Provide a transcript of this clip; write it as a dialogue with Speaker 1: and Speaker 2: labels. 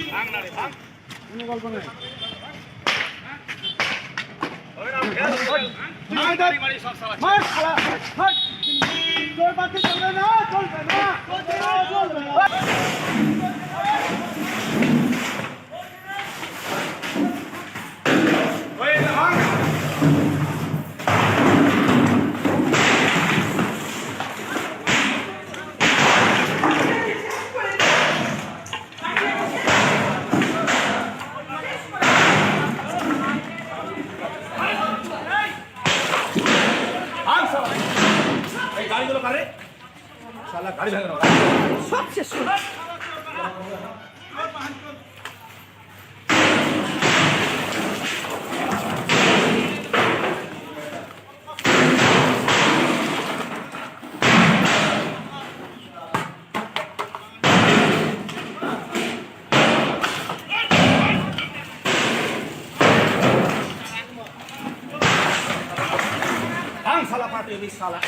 Speaker 1: কোনো গল্প নেই। তোর বাচ্চা চলবে না, চলবে না, চলবে না।
Speaker 2: গাড়িগুলো কারে শালা গাড়ি ভাঙে না
Speaker 3: সব শেষ করে
Speaker 2: ভাঙ শালা পার্টি বিশ শালা